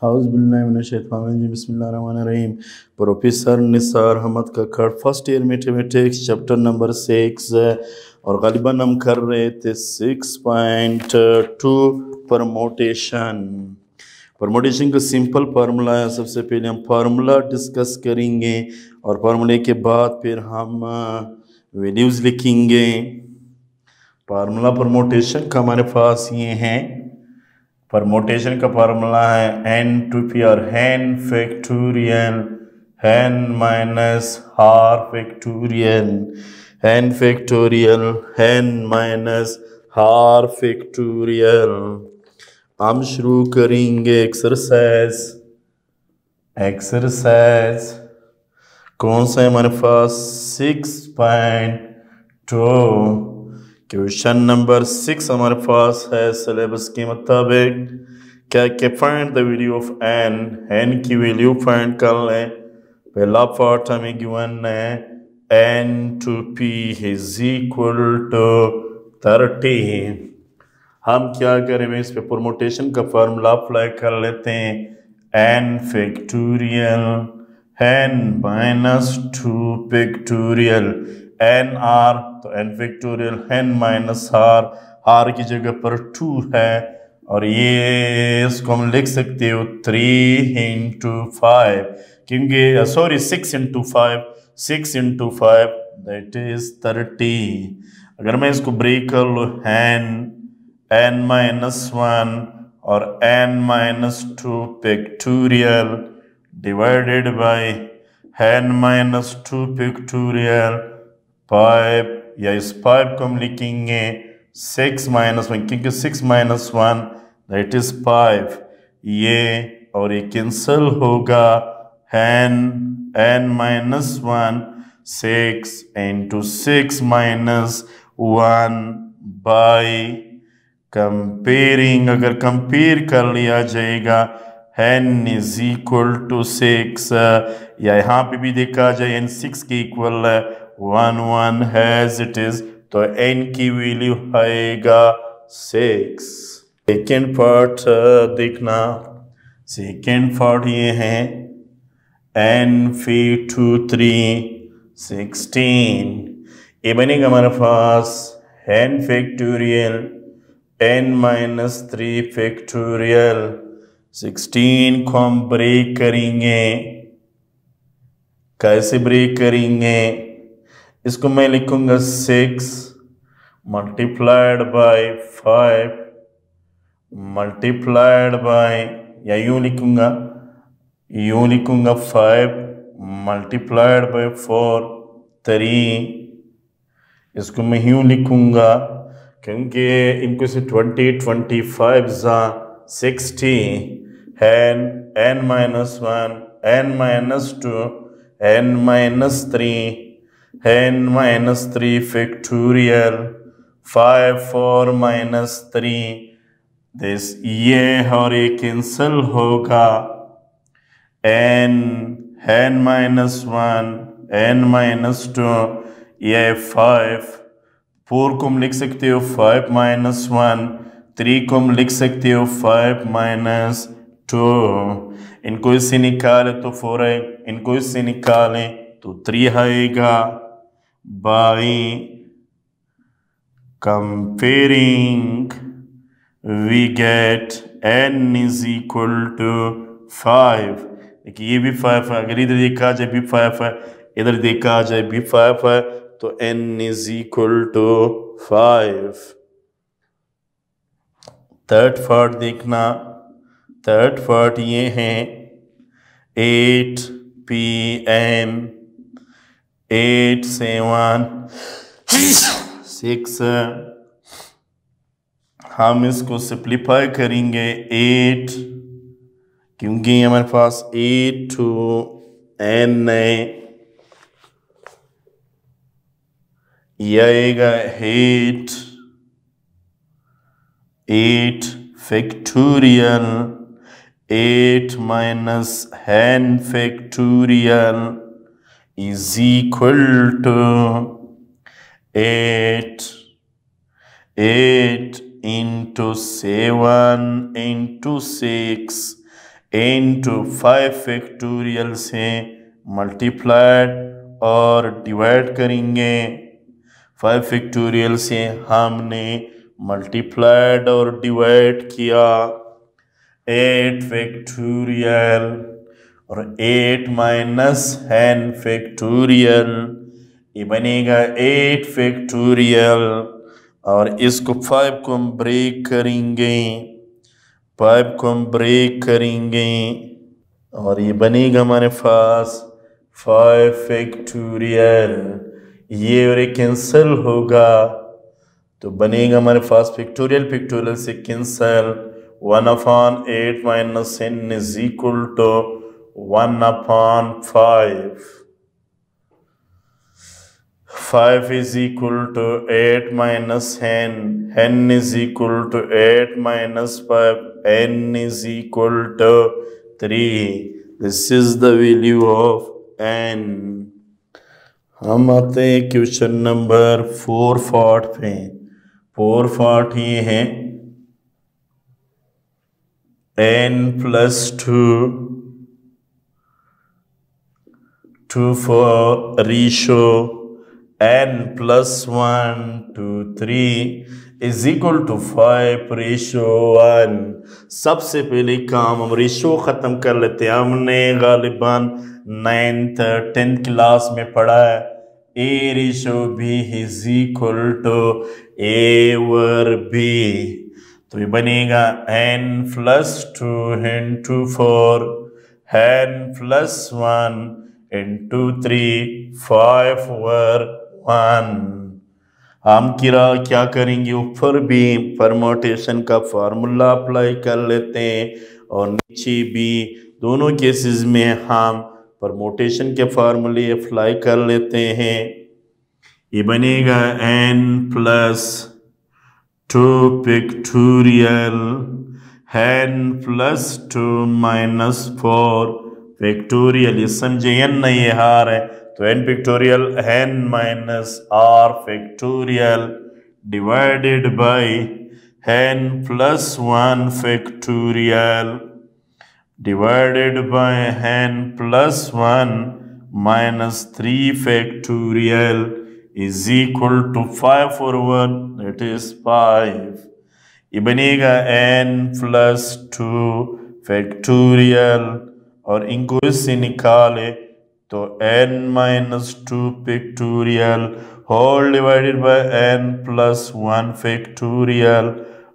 हाउज़ुबिल्लाहि बिस्मिल्लाहिर्रहमानिर्रहीम। Professor Nisar Ahmad Kakkar, first year mathematics, chapter number 6, और ग़ालिबन हम कर रहे थे 6.2 परमोटेशन। परमोटेशन का सिंपल फार्मूला है। सबसे पहले हम फार्मूला डिस्कस करेंगे और फार्मूले के बाद फिर हम वैल्यूज़ लिखेंगे। फार्मूला परमोटेशन का हमारे पास ये हैं। परमोटेशन का फार्मूला है n2p और n फैक्टोरियल n माइनस हार factorial n factorial n minus हार फैक्टोरियल। हम शुरू करेंगे एक्सरसाइज कौन सा है हमारे पास 6.2। क्वेश्चन नंबर 6 हमारे पास है सिलेबस के मुताबिक क्या find the value of n की वैल्यू फाइंड कर लें। पहला पार्ट हमें गिवन है n2p इज इक्वल टू 30। हम क्या करें, इस पे परमोटेशन का फार्मूला अप्लाई कर लेते हैं। n factorial n minus 2 factorial n r, तो n फैक्टोरियल n माइनस हार की जगह पर 2 है, और ये इसको हम लिख सकते हो 3 इंटू 5, क्योंकि सॉरी 6 इंटू 5 दैट इज 30। अगर मैं इसको ब्रेक कर लूँ n माइनस 1 और n minus 2 factorial divided by n minus 2 factorial 5, या इस 5 को हम लिखेंगे 6 माइनस 1, क्योंकि 6 माइनस 1 दैट इज 5। ये और ये कैंसिल होगा। n minus 1 6 into 6 minus 1 by comparing, अगर कंपेयर कर लिया जाएगा n इज इक्वल टू 6, या यहाँ पे भी देखा जाए n 6 के इक्वल 1 1 हैज इट इज, तो n की वैल्यू आएगा 6। सेकेंड पार्ट देखना। सेकेंड पार्ट ये है n फी 2 3 16। ये बनेगा हमारे पास n factorial n minus 3 factorial 16 को हम ब्रेक करेंगे। कैसे ब्रेक करेंगे, इसको मैं लिखूंगा 6 मल्टीप्लाइड बाय 5 मल्टीप्लाइड बाय, या यूं लिखूंगा 5 मल्टीप्लाइड बाय 4 3। इसको मैं यूं लिखूंगा क्योंकि इनको से 20 25 जा 60 n minus 1 n minus 2 n minus 3 n minus 3 factorial 5 4 minus 3 this, ये और ये कैंसिल होगा। n माइनस 1 n माइनस 2, ये 5 4 को हम लिख सकते हो 5 माइनस 1, 3 को हम लिख सकते हो 5 माइनस 2। इनको इससे निकाले तो 4 है, इनको इससे निकालें तो 3 आएगा। By comparing we get n is equal to 5। देखिए ये भी 5 है, अगर इधर देखा जाए भी 5 है, इधर देखा जाए भी 5 है, तो n is equal to 5। Third part देखना। थर्ड पार्ट ये है 8 PM 8 7 6। हम इसको सिंप्लीफाई करेंगे 8, क्योंकि हमारे पास 8 to n है, यह आएगा 8 factorial 8 minus n factorial is equal to 8 into 7 into 6 into 5 factorial से मल्टीप्लाइड और डिवाइड करेंगे। 5 फैक्टोरियल से हमने मल्टीप्लाइड और डिवाइड किया। 8 फैक्टोरियल और 8 माइनस n फैक्टोरियल, ये बनेगा 8 फैक्टोरियल। और इसको 5 को हम ब्रेक करेंगे, 5 को हम ब्रेक करेंगे और ये बनेगा हमारे पास 5 फैक्टोरियल। ये और ये कैंसिल होगा तो बनेगा हमारे पास फैक्टोरियल फैक्टोरियल से cancel 1/8 minus n is equal to 1/5। 5 is equal to 8 minus n. n is equal to 8 minus 5. n is equal to 3. This is the value of n. हम आते हैं क्वेश्चन नंबर 4 पे। 4 ये है n plus 2 for ratio n plus 1 to 3 is equal to 5 ratio 1। सबसे पहले काम हम रेशो ख़त्म कर लेते हैं। हमने गालिबान 9th 10th क्लास में पढ़ा है a ratio b is equal to a over b। तो ये बनेगा n plus 2 into 4 n plus 1 into 3 5 over 1। हम क्या करेंगे, ऊपर भी परमोटेशन का फार्मूला अप्लाई कर लेते हैं और नीचे भी दोनों केसेस में हम परमोटेशन के फार्मूले अप्लाई कर लेते हैं। ये बनेगा n plus 2 factorial n plus 2 minus 4 factorial. ये समझे n नहीं ये हार है तो n factorial n minus r factorial divided by n plus 1 factorial divided by n plus 1 minus 3 factorial is equal to 5 और 1 दैट इज 5। ये बनेगा n प्लस 2 फैक्टोरियल और इनको इससे निकाले तो n minus 2 factorial whole divided by n plus 1 factorial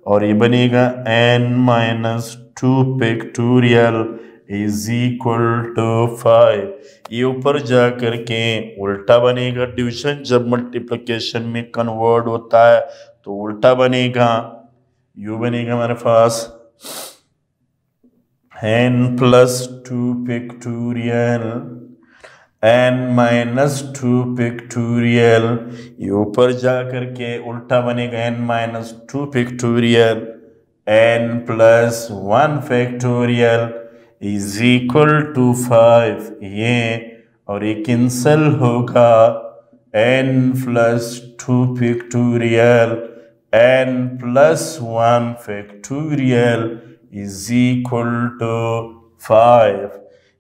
और ये बनेगा n minus 2 factorial is equal to 5। ये ऊपर जा करके उल्टा बनेगा, डिवीजन जब मल्टीप्लिकेशन में कन्वर्ट होता है तो उल्टा बनेगा। यू बनेगा हमारे पास n plus 2 factorial n minus 2 factorial, ये ऊपर जा करके उल्टा बनेगा n minus 2 factorial n plus 1 factorial is equal to 5। ये और ये कैंसिल होगा n plus 2 factorial n plus 1 factorial is equal to 5।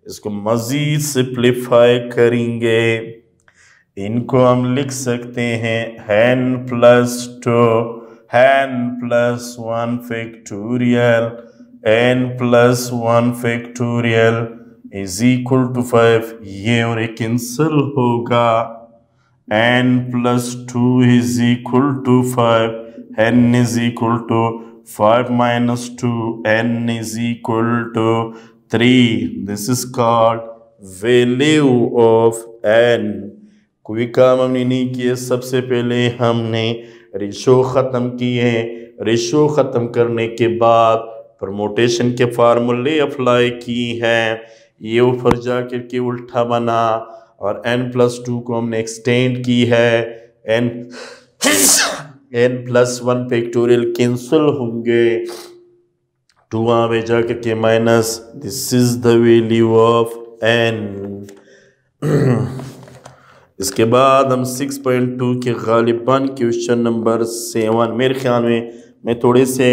इसको मजीद सिंप्लीफाई करेंगे, इनको हम लिख सकते हैं n plus 2 n plus 1 factorial n plus 1 factorial is equal to 5। ये और ये कैंसिल होगा n plus 2 is equal to 5 n is equal to 5 minus 2 n is equal to 3। This is called value of n। कोई काम हमने नहीं किए, सबसे पहले हमने रेशो ख़त्म किए। रेशो ख़त्म करने के बाद परमोटेशन के फार्मूले अप्लाई की हैं, ये ऊपर जा कर के उल्टा बना और n प्लस 2 को हमने एक्सटेंड की है। n प्लस 1 फैक्टोरियल कैंसिल होंगे, 2 वहाँ पे जा करके minus, this is the value of n। इसके बाद हम 6.2 के गालिबान क्वेश्चन नंबर 7, मेरे ख्याल में मैं थोड़े से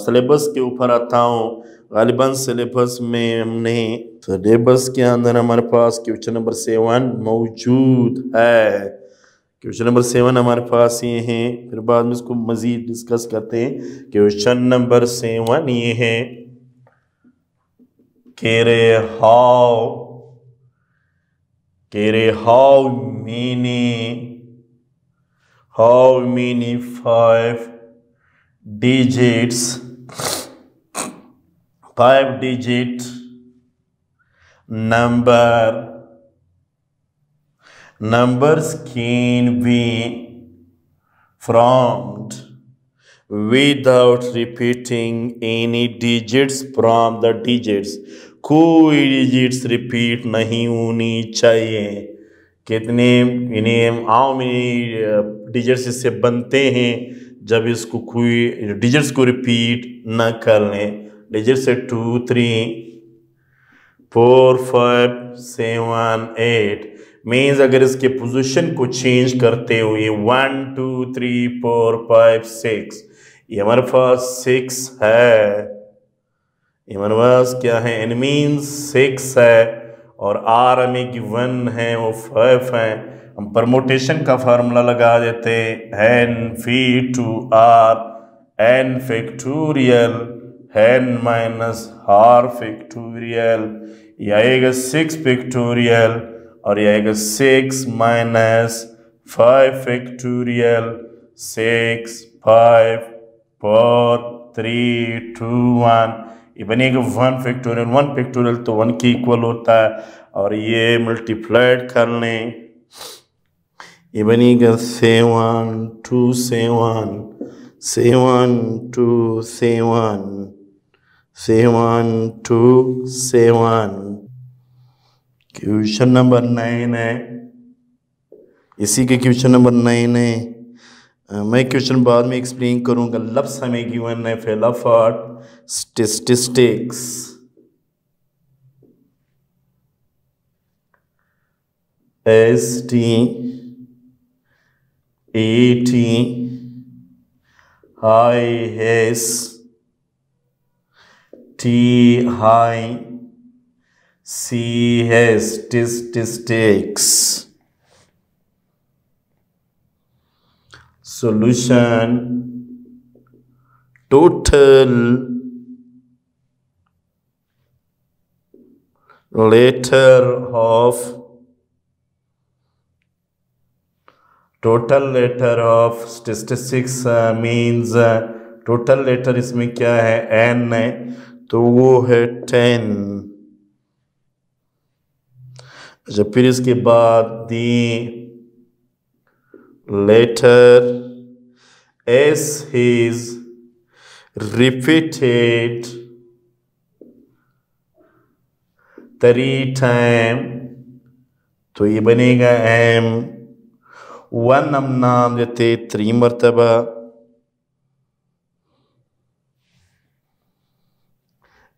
सिलेबस के ऊपर आता हूँ, गालिबन सिलेबस में हमने सिलेबस के अंदर हमारे पास क्वेश्चन नंबर 7 मौजूद है। क्वेश्चन नंबर 7 हमारे पास ये हैं, फिर बाद में इसको मजीद डिस्कस करते हैं। क्वेश्चन नंबर 7 ये है how many 5 digit numbers can be formed without repeating any digits from the digits। कोई डिजिट्स रिपीट नहीं होनी चाहिए। कितने how many डिजिट्स इससे बनते हैं जब इसको कोई डिजिट्स को रिपीट न कर लें। डिजिट्स है 2 3 4 5 7 8 मीन्स अगर इसके पोजीशन को चेंज करते हुए 1 2 3 4 5 6 ये हमारे पास 6 है, ये हमारे पास क्या है एन मीन्स 6 है और आर हमें गिवन है वो 5 है। हम परमोटेशन का फार्मूला लगा देते एन फी to r n factorial n minus r factorial, यह आएगा 6 फैक्टोरियल और यह आएगा 6 माइनस 5 फैक्टोरियल 6 5 4 3 2 1 ये बनेगा 1 फैक्टोरियल। 1 फैक्टोरियल तो 1 के इक्वल होता है और ये मल्टीप्लाइड कर लें, ये बनेगा 7 2 7 7 2 7 7 2 7। क्वेश्चन नंबर 9 है, इसी के क्वेश्चन नंबर 9 है। मैं क्वेश्चन बाद में एक्सप्लेन करूंगा। लफ्ज़ हमें गिवन है फिलहाल statistics. statistics। Solution total letter of statistics means total letter इसमें क्या है n है तो वो है 10। अच्छा फिर इसके बाद दी letter S is repeated 3 times तो ये बनेगा M। 1 हम नाम देते 3 मरतबा,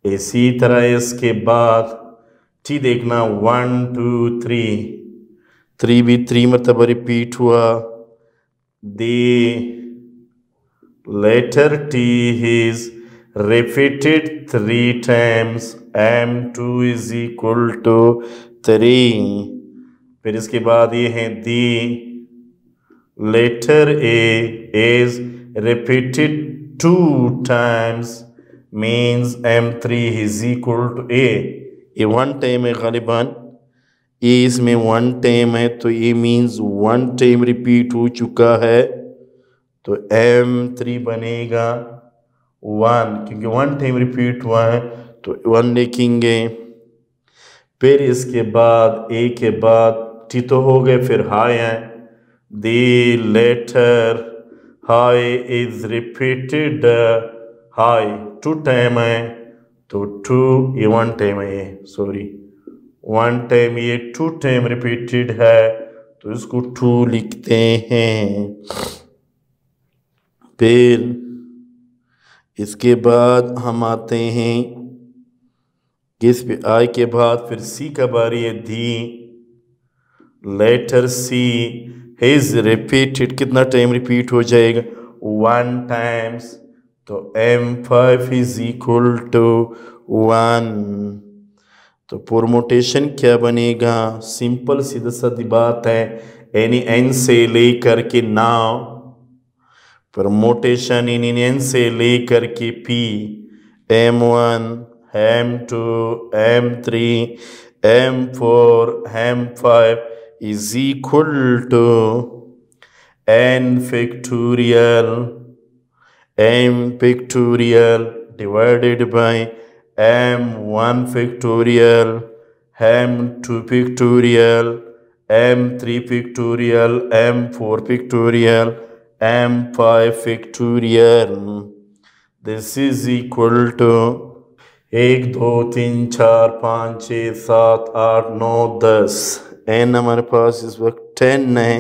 इसी तरह इसके बाद टी देखना 1 2 3 भी 3 मरतबा रिपीट हुआ। The letter T is repeated 3 times, M2 is equal to 3। फिर इसके बाद ये है the letter A is repeated 2 times means M3 is equal to A। ये 1 टाइम है गालिबन, ये इसमें 1 टाइम है तो ये मीन्स 1 टाइम रिपीट हो चुका है तो M3 बनेगा 1 क्योंकि 1 टाइम रिपीट हुआ है तो 1 लिखेंगे। फिर इसके बाद ए के बाद टी तो हो गए, फिर हाई है। The letter high is repeated high 2 time है तो 2 ये 1 टाइम है, ये सॉरी 1 टाइम, ये 2 टाइम रिपीटेड है तो इसको 2 लिखते हैं। फिर इसके बाद हम आते हैं किस पे आई के बाद फिर सी का बारी है। The letter C is repeated कितना टाइम रिपीट हो जाएगा 1 टाइम्स तो M5 इज इक्वल टू 1। तो परमुटेशन क्या बनेगा? सिंपल सीधा सादी बात है, यानी n से लेकर के नाउ, परमुटेशन इन n से लेकर के p, m1 m2 m3 m4 m5 is equal to n factorial divided by m1 factorial m2 factorial m3 factorial m4 factorial m5 factorial. This is equal to 1 2 3 4 5 6 7 8 9 10। n हमारे पास इस वक्त 10 है,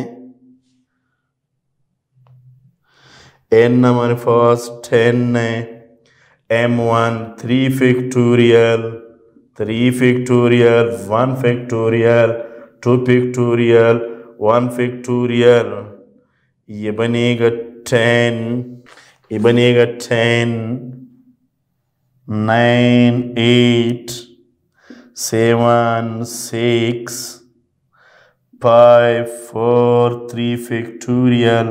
n हमारे पास 10 है। m1 3 factorial 1 factorial 2 factorial 1 factorial, ये बनेगा 10, ये बनेगा 10 9 8 7 6 5 4 3 factorial,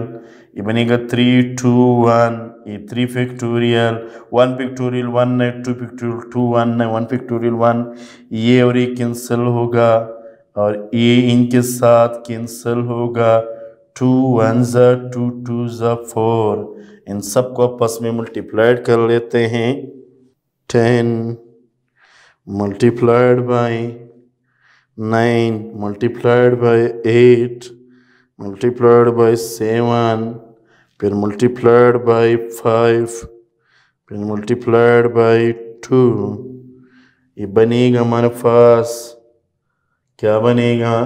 ये बनेगा 3 2 1, ये 3 factorial 1 factorial 1 है, 2 factorial 2 1 है, 1 factorial 1, ये और ये कैंसिल होगा और ये इनके साथ कैंसिल होगा। 2 1 ज़ा 2 2 ज़ा 4, इन सब को आपस में मल्टीप्लाइड कर लेते हैं। 10 multiplied by 9 multiplied by 8 multiplied by 7, फिर multiplied by 5, फिर multiplied by 2, ये बनेगा हमारे पास, क्या बनेगा?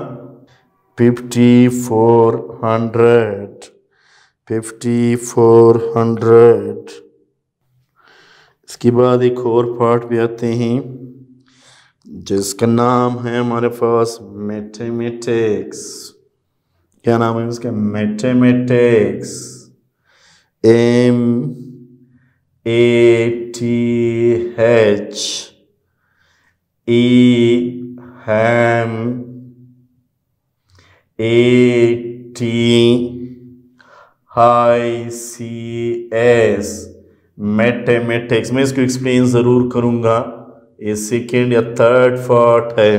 5400। इसके बाद एक और पार्ट भी आते हैं जिसका नाम है हमारे पास मैथमेटिक्स। क्या नाम है उसका? मैथमेटिक्स। MATHICS mathematics. मैं इसको एक्सप्लेन ज़रूर करूँगा, ये सेकेंड या थर्ड पार्ट है।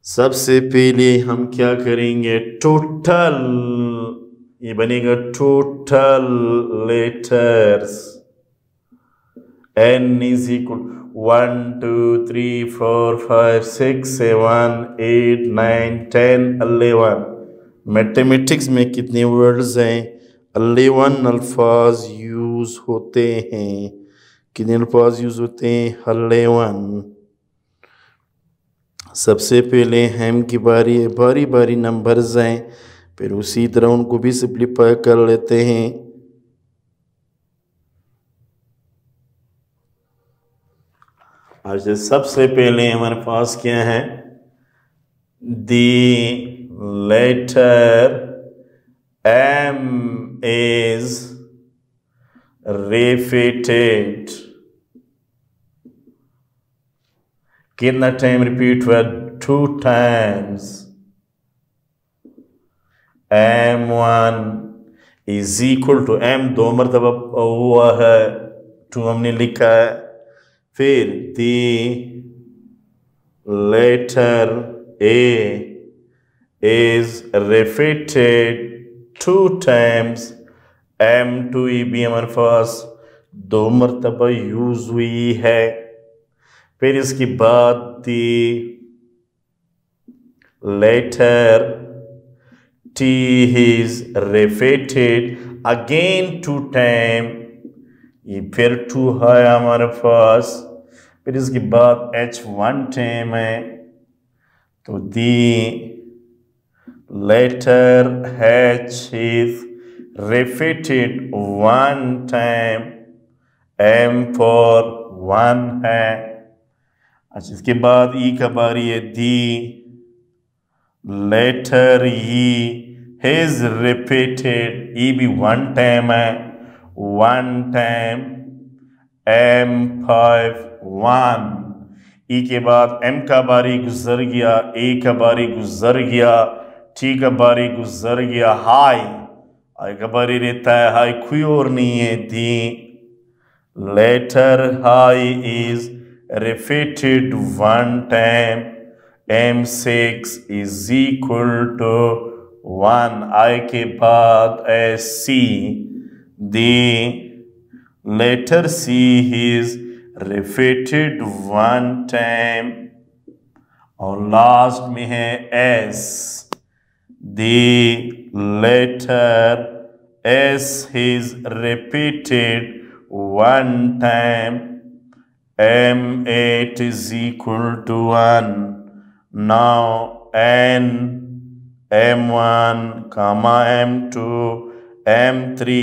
सबसे पहले हम क्या करेंगे? टोटल, ये बनेगा total letters. n is equal 1 2 3 4 5 6 7 8 9 10 11। Mathematics में कितने वर्ड्स हैं? 11 अल्फाज यूज़ होते हैं। कितने अल्फाज यूज़ होते हैं? 11। सबसे पहले हम की बारी है, बारी बारी नंबर्स हैं, फिर उसी तरह उनको भी सिंप्लीफाई कर लेते हैं। अच्छा, सबसे पहले हमारे पास क्या है? The letter M is repeated। कितना टाइम रिपीट हुआ? 2 times। M1 is equal to M 2 मरतबा हुआ है, 2 हमने लिखा है। फिर the letter A is repeated 2 times। M2 भी हमारे पास 2 मरतबा यूज हुई है। फिर इसके बाद the letter T is repeated again 2 times, ये फिर 2 है हमारे पास। फिर इसके बाद H1 टाइम है, तो the letter H is repeated 1 time। M4 1 है। अच्छा, इसके बाद E का बारी है। The letter E is repeated, E भी 1 टाइम है, 1 टाइम M5 1। ई के बाद M का बारी गुजर गया, A का बारी गुजर गया, T का बारी गुजर गया, हाई आई का बारी रहता है, हाई कोई और नहीं है। The letter high is repeated one time, M6 is equal to 1। I के बाद C, the letter C is repeated one time और लास्ट में है S, the letter S is repeated one time, M8 is equal to 1। Now N, M1, M2, M3,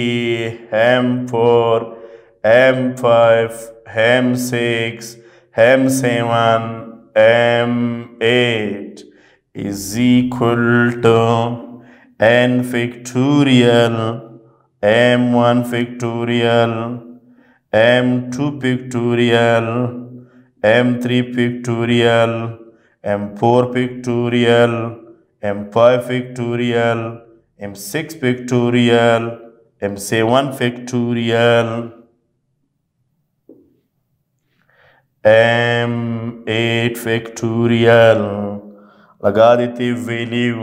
M4, M5, M6, M7, M8 is equal to N factorial, M1 factorial, M2 factorial, M3 factorial, M4 factorial, M5 factorial, M6 factorial, M7 factorial, M8 factorial। लगा देते value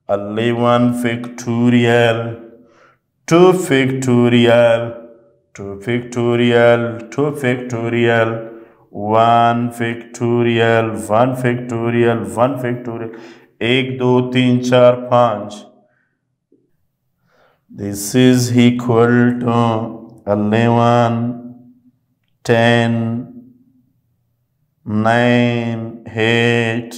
11 factorial, 2 factorial, 2 factorial, 2 factorial, 1 factorial, 1 factorial, 1 factorial, 1 2 3 4 5। This is equal to 11, 10, 9, 8,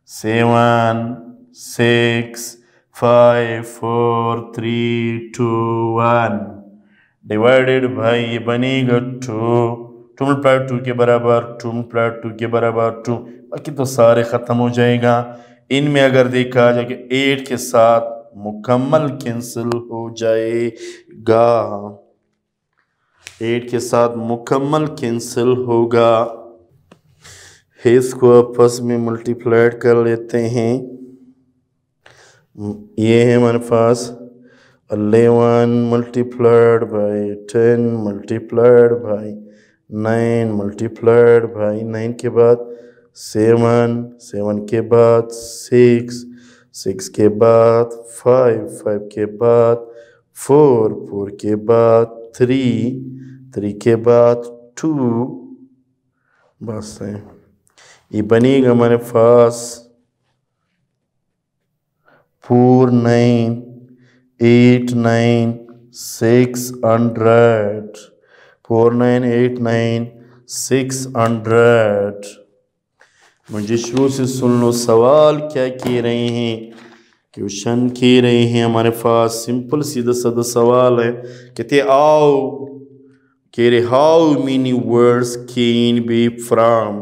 7, 6, 5, 4, 3, 2, 1 divided भाई ये बनेगा 2 multiply 2 के बराबर 2 multiply 2 के बराबर 2। बाकी तो सारे ख़त्म हो जाएगा। इनमें अगर देखा जाए कि 8 के साथ मुकम्मल कैंसिल हो जाएगा, 8 के साथ मुकम्मल कैंसिल होगा। इसको आपस में मल्टीप्लाइड कर लेते हैं। ये है हमारे पास 11 multiplied by 10 multiplied by 9 multiplied by 9 के बाद 7, 7 के बाद 6, 6 के बाद 5, 5 के बाद 4, 4 के बाद 3, 3 के बाद 2। बस है, ये बनेगा हमारे पास 4, 9, 8, 9, 600, 4, 9, 8, 9, 600। मुझे शुरू से सुन लो सवाल क्या कह रहे हैं, क्वेश्चन कह रहे हैं हमारे पास सिंपल सीधा साधा सवाल है। कहते आओ कह रहे how many words can be from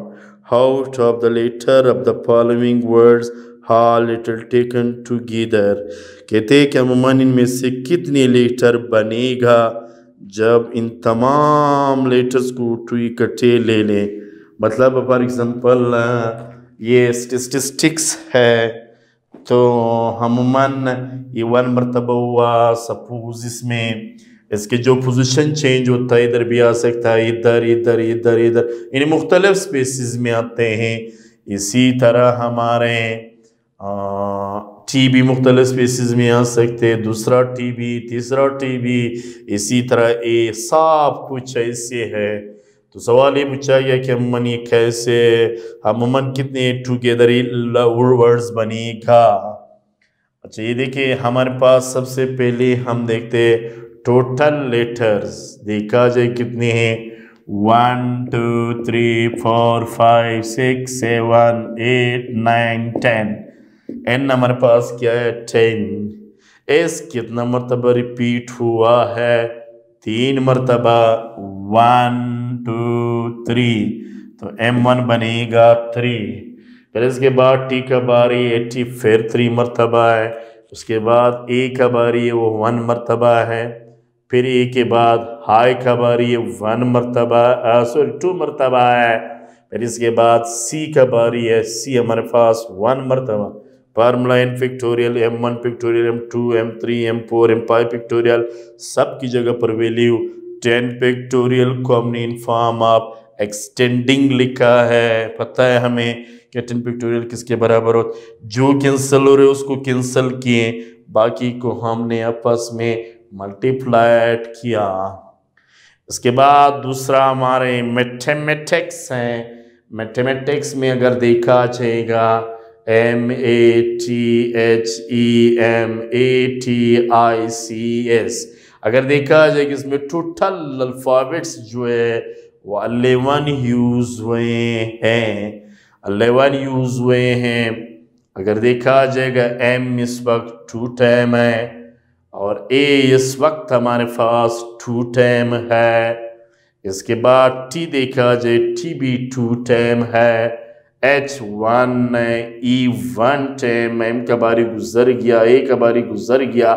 out of the letter of the following words how letter taken together. कहते हैं कि अमूमन इनमें से कितने लेटर बनेगा जब इन तमाम लेटर्स को इकट्ठे ले लें। मतलब फॉर एग्जांपल ये स्टैटिस्टिक्स है तो अमूमन ये 1 मरतबा हुआ, सपोज इसमें इसके जो पोजीशन चेंज होता है इधर भी आ सकता है, इधर इधर इधर इधर, इन मुख्तलिफ स्पेसिस में आते हैं। इसी तरह हमारे टी भी मुख्तलिफ स्पेसिस में आ सकते हैं, दूसरा टी भी, तीसरा टी भी, इसी तरह ए सब कुछ ऐसे है। तो सवाल ये पूछा गया कि अमूमन ये कैसे अमूमन कितने टुगेदर वर्ड्स बनेगा। अच्छा ये देखिए हमारे पास सबसे पहले हम देखते टोटल लेटर्स, देखा जाए कितने हैं 1 2 3 4 5 6 7 8 9 10। एन हमारे पास क्या है 10। एस कितना मरतबा रिपीट हुआ है 3 मरतबा 1 2 3, तो M1 बनेगा 3। फिर इसके बाद टी का बारी 80 फिर 3 मरतबा है। उसके बाद ए का बारी है वो 1 मरतबा है। फिर ए के बाद हाई का बारी है 1 मरतबा, सॉरी 2 मरतबा है। फिर इसके बाद सी का बारी है, सी हमारे पास 1 मरतबा। Formula n factorial m1 factorial m2 m3 m4 m5 factorial सब की जगह पर वैल्यू 10 फैक्टोरियल को हमने इन फॉर्म ऑफ एक्सटेंडिंग लिखा है। पता है हमें कि 10 फैक्टोरियल किसके बराबर हो, जो कैंसिल हो रहे उसको कैंसिल किए, बाकी को हमने आपस में मल्टीप्लाइड किया। इसके बाद दूसरा हमारे मैथमेटिक्स है। मैथमेटिक्स में अगर देखा जाएगा MATHEMATICS, अगर देखा जाए कि इसमें टोटल अल्फाबेट्स जो है वो 11 यूज हुए हैं, 11 यूज हुए हैं। अगर देखा जाएगा M इस वक्त 2 टाइम है और A इस वक्त हमारे पास 2 टाइम है। इसके बाद T देखा जाए, T भी 2 टाइम है। H1 E1 टाइम, M का बारी गुजर गया, A का बारी गुजर गया,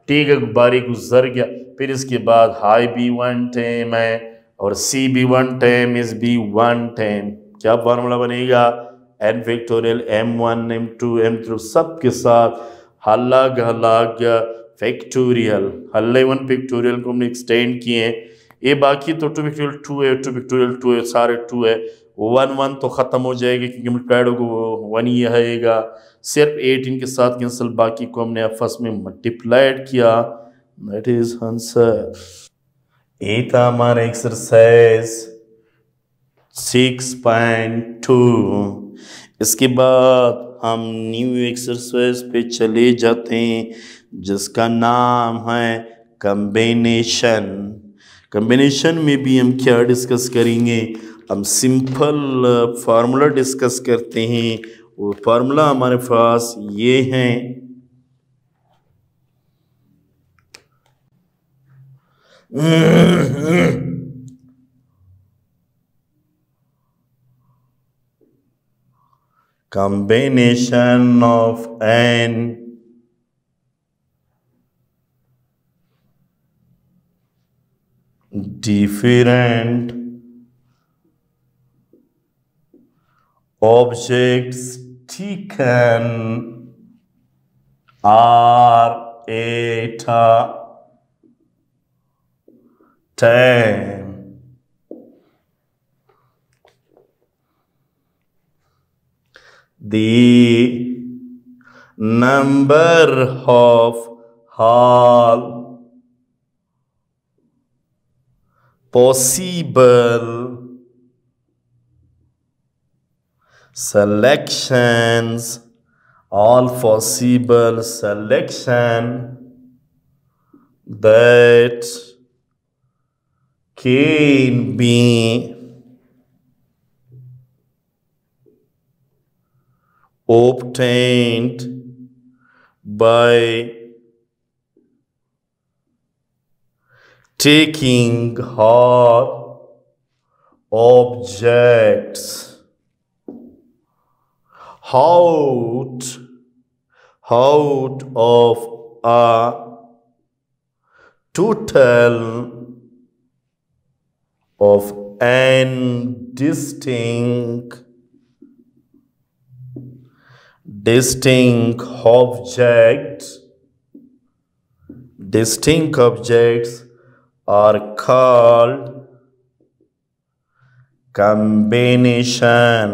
T का बारी गुजर गया। फिर इसके बाद हाई भी 1 टाइम है और C भी 1 टाइम, इस भी 1 टाइम। क्या फार्मूला बनेगा, n factorial m1 m2 m3 सब के साथ अलग अलग फैक्टोरियल। 11 फैक्टोरियल को हमने एक्सटेंड किए। ये बाकी तो 2 फैक्टोरियल 2 है, 2 फैक्टोरियल 2 है, सारे 2 है। 1 तो ख़त्म हो जाएगा क्योंकि मल्टीप्लाइड को 1 ही आएगा। सिर्फ 8 इनके साथ कैंसिल, बाकी को हमने आपस में मल्टीप्लाइड किया। That is answer. ये था हमारा एक्सरसाइज 6.2। इसके बाद हम न्यू एक्सरसाइज पे चले जाते हैं जिसका नाम है कॉम्बिनेशन। कॉम्बिनेशन में भी हम क्या डिस्कस करेंगे, हम सिंपल फार्मूला डिस्कस करते हैं। वो फार्मूला हमारे पास ये हैं, combination of n different objects taken are at a time the number of all possible selections, all possible selection that can be obtained by taking hard objects out of a total of n distinct objects are called combination.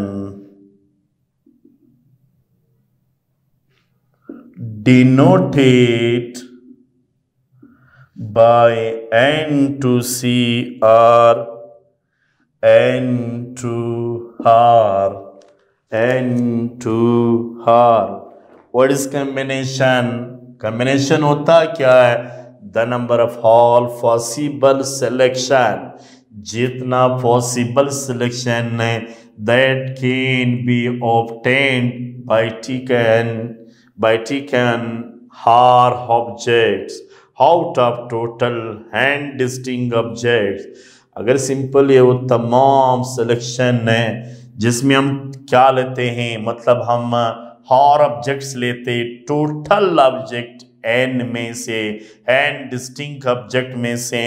Denoted by n to c or n to r. n to r. What is combination? Combination होता क्या है? The number of all possible selection, जितना possible selection है that can be obtained by taken hard objects out of total and distinct objects। अगर simple ये वो तमाम selection है जिसमें हम क्या लेते हैं, मतलब हम हर ऑब्जेक्ट्स लेते, टोटल ऑब्जेक्ट एन में से, एन डिस्टिंक्ट ऑब्जेक्ट में से,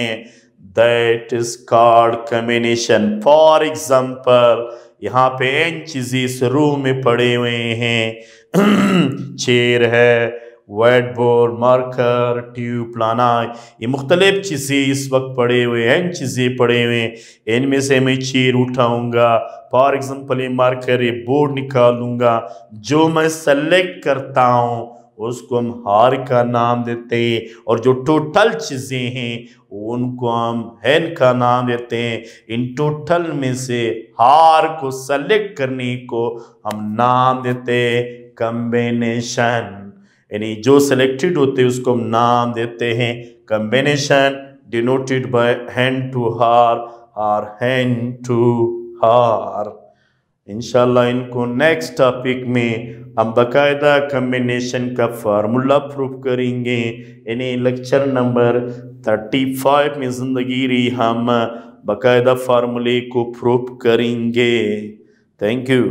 that is called combination. For example यहाँ पे एन चीजें इस रूम में पड़े हुए हैं चेयर है, वाइट बोर्ड, मार्कर, ट्यूब, प्लाना, ये मुख्तलिफ चीज़ें इस वक्त पड़े हुए हैं, चीज़ें पड़े हुए हैं। इनमें से मैं चेयर उठाऊंगा, फॉर एग्जांपल ये मार्कर, ये बोर्ड निकालूंगा, जो मैं सेलेक्ट करता हूँ उसको हम हार का नाम देते हैं, और जो टोटल चीज़ें हैं उनको हम हैन का नाम देते हैं। इन टोटल में से हार को सेलेक्ट करने को हम नाम देते हैं कॉम्बिनेशन। यानी जो सिलेक्टेड होते हैं उसको हम नाम देते हैं combination, denoted by hand to हार और हैंड टू हार। इंशाल्लाह इनको नेक्स्ट टॉपिक में हम बाकायदा कॉम्बिनेशन का फार्मूला प्रूव करेंगे। यानी लेक्चर नंबर 35 में जिंदगी रही हम बाकायदा फार्मूले को प्रूव करेंगे। Thank you.